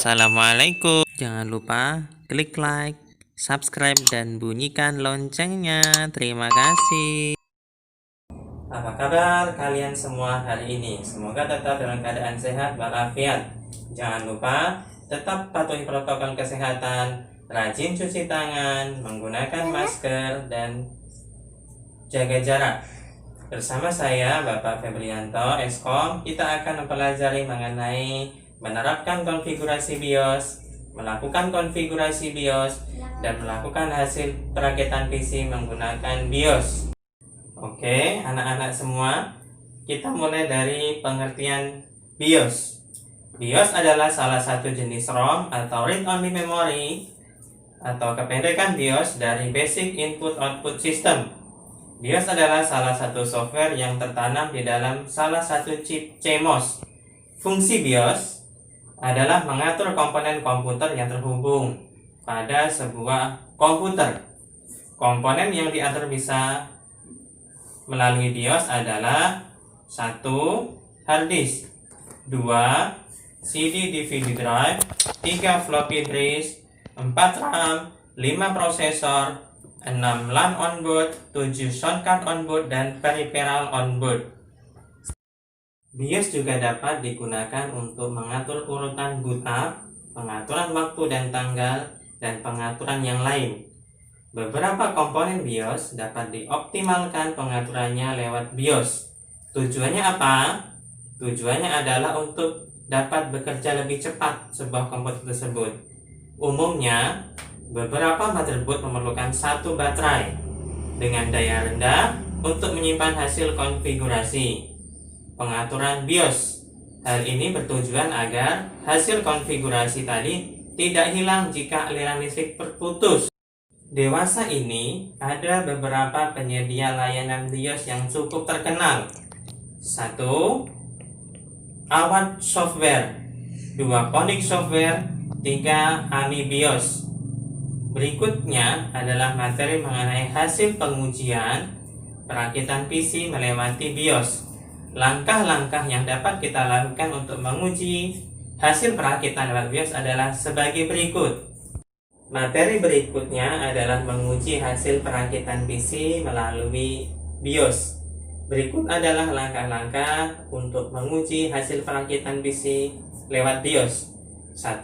Wassalamualaikum. Jangan lupa klik like, subscribe, dan bunyikan loncengnya. Terima kasih. Apa kabar kalian semua hari ini? Semoga tetap dalam keadaan sehat walafiat. Jangan lupa tetap patuhi protokol kesehatan, rajin cuci tangan, menggunakan masker, dan jaga jarak. Bersama saya, Bapak Febrianto, Eskom, kita akan mempelajari mengenai menerapkan konfigurasi BIOS, melakukan konfigurasi BIOS, dan melakukan hasil perakitan PC menggunakan BIOS. Oke, anak-anak semua, kita mulai dari pengertian BIOS. BIOS adalah salah satu jenis ROM atau Read Only Memory, atau kependekan BIOS dari Basic Input Output System. BIOS adalah salah satu software yang tertanam di dalam salah satu chip CMOS. Fungsi BIOS adalah mengatur komponen komputer yang terhubung pada sebuah komputer. Komponen yang diatur bisa melalui BIOS adalah 1. Hard disk, 2. CD DVD drive, 3. Floppy disk, 4. RAM, 5. prosesor, 6. LAN onboard, 7. sound card onboard, dan peripheral onboard. BIOS juga dapat digunakan untuk mengatur urutan boot up, pengaturan waktu dan tanggal, dan pengaturan yang lain. Beberapa komponen BIOS dapat dioptimalkan pengaturannya lewat BIOS. Tujuannya apa? Tujuannya adalah untuk dapat bekerja lebih cepat sebuah komputer tersebut. Umumnya, beberapa motherboard memerlukan satu baterai dengan daya rendah untuk menyimpan hasil konfigurasi. Pengaturan BIOS. Hal ini bertujuan agar hasil konfigurasi tadi tidak hilang jika aliran listrik terputus. Dewasa ini ada beberapa penyedia layanan BIOS yang cukup terkenal. 1. Award Software, 2. Phoenix Software, 3. AMI BIOS. Berikutnya adalah materi mengenai hasil pengujian perakitan PC melewati BIOS. Langkah-langkah yang dapat kita lakukan untuk menguji hasil perakitan lewat BIOS adalah sebagai berikut. Materi berikutnya adalah menguji hasil perakitan PC melalui BIOS. Berikut adalah langkah-langkah untuk menguji hasil perakitan PC lewat BIOS. 1.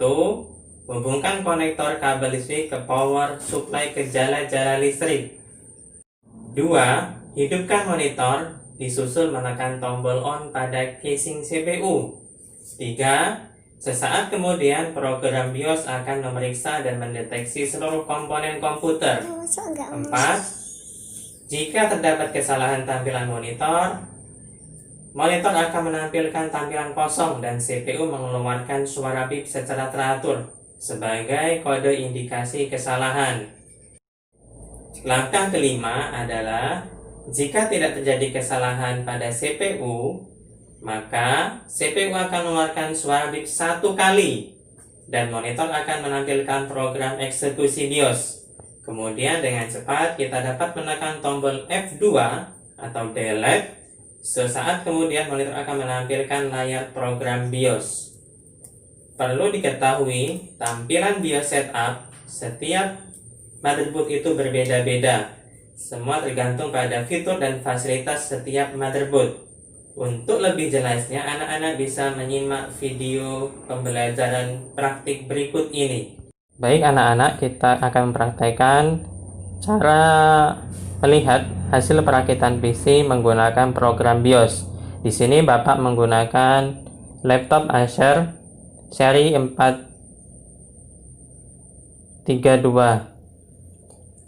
Hubungkan konektor kabel listrik ke power supply ke jala-jala listrik. 2. Hidupkan monitor disusul menekan tombol on pada casing CPU. 3. Sesaat kemudian program BIOS akan memeriksa dan mendeteksi seluruh komponen komputer. 4. Jika terdapat kesalahan tampilan monitor akan menampilkan tampilan kosong dan CPU mengeluarkan suara bip secara teratur sebagai kode indikasi kesalahan. Langkah kelima adalah jika tidak terjadi kesalahan pada CPU, maka CPU akan mengeluarkan suara bip 1 kali dan monitor akan menampilkan program eksekusi BIOS. Kemudian dengan cepat kita dapat menekan tombol F2 atau delete. Sesaat kemudian monitor akan menampilkan layar program BIOS. Perlu diketahui, tampilan BIOS setup setiap motherboard itu berbeda-beda. Semua tergantung pada fitur dan fasilitas setiap motherboard. Untuk lebih jelasnya, anak-anak bisa menyimak video pembelajaran praktik berikut ini. Baik anak-anak, kita akan mempraktekkan cara melihat hasil perakitan PC menggunakan program BIOS. Di sini Bapak menggunakan laptop Acer seri 432.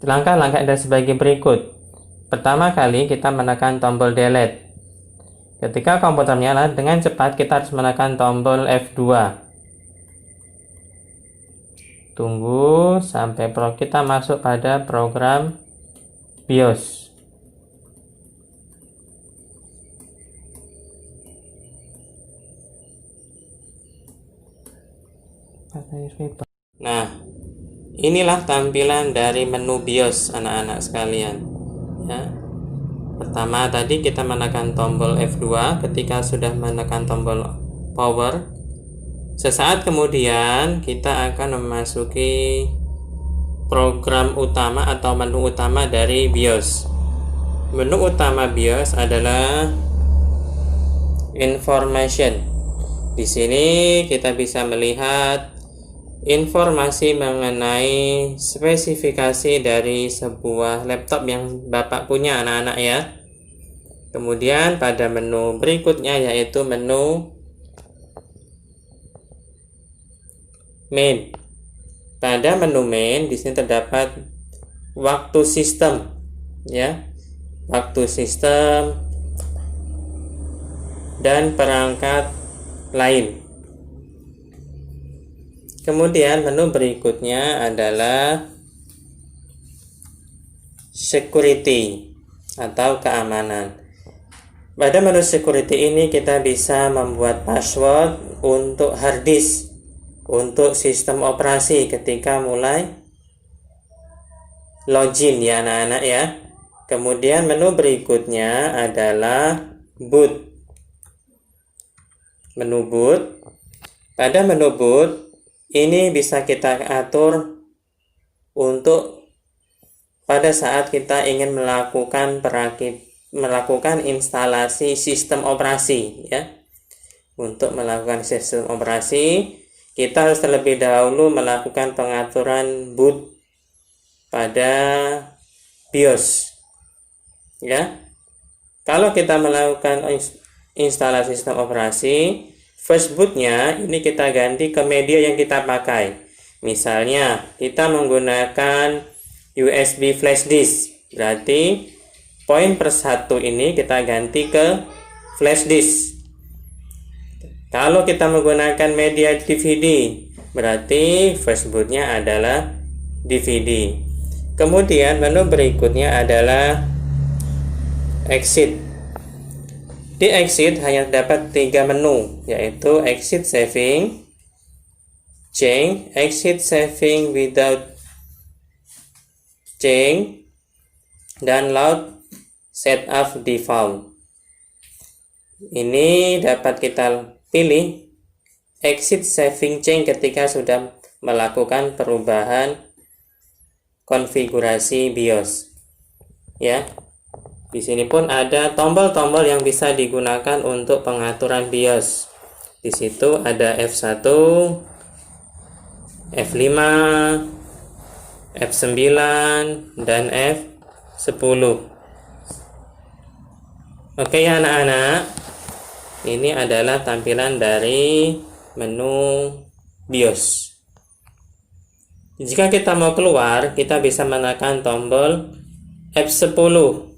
Langkah-langkah ada sebagai berikut. Pertama kali kita menekan tombol delete. Ketika komputer menyala, dengan cepat kita harus menekan tombol F2. Tunggu sampai kita masuk pada program BIOS. Nah, inilah tampilan dari menu BIOS anak-anak sekalian. Ya. Pertama tadi kita menekan tombol F2. Ketika sudah menekan tombol power, Sesaat kemudian kita akan memasuki program utama atau menu utama dari BIOS. Menu utama BIOS adalah Information. Di sini kita bisa melihat informasi mengenai spesifikasi dari sebuah laptop yang Bapak punya, anak-anak ya. Kemudian pada menu berikutnya yaitu menu Main. Pada menu Main di sini terdapat waktu sistem ya. Waktu sistem dan perangkat lain. Kemudian menu berikutnya adalah Security atau keamanan. Pada menu Security ini kita bisa membuat password untuk hard disk, untuk sistem operasi ketika mulai login ya anak-anak ya. Kemudian menu berikutnya adalah Boot. Menu Boot. Pada menu Boot ini bisa kita atur untuk pada saat kita ingin melakukan instalasi sistem operasi ya. Untuk melakukan sistem operasi, kita harus terlebih dahulu melakukan pengaturan boot pada BIOS ya. Kalau kita melakukan instalasi sistem operasi, first bootnya ini kita ganti ke media yang kita pakai. Misalnya kita menggunakan USB flash disk, berarti poin per 1 ini kita ganti ke flash disk. Kalau kita menggunakan media DVD, berarti first bootnya adalah DVD. Kemudian menu berikutnya adalah Exit. Di Exit hanya terdapat 3 menu, yaitu Exit Saving, Change, Exit Saving without change, dan Load Setup Default. Ini dapat kita pilih Exit Saving Change ketika sudah melakukan perubahan konfigurasi BIOS ya. Di sini pun ada tombol-tombol yang bisa digunakan untuk pengaturan BIOS. Di situ ada F1, F5, F9, dan F10. Oke ya anak-anak, ini adalah tampilan dari menu BIOS. Jika kita mau keluar, kita bisa menekan tombol F10.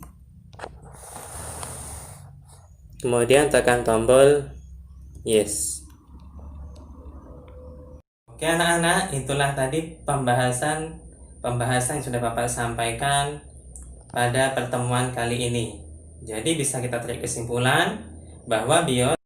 Kemudian tekan tombol yes. Oke anak-anak, itulah tadi pembahasan yang sudah Bapak sampaikan pada pertemuan kali ini. Jadi bisa kita tarik kesimpulan bahwa BIOS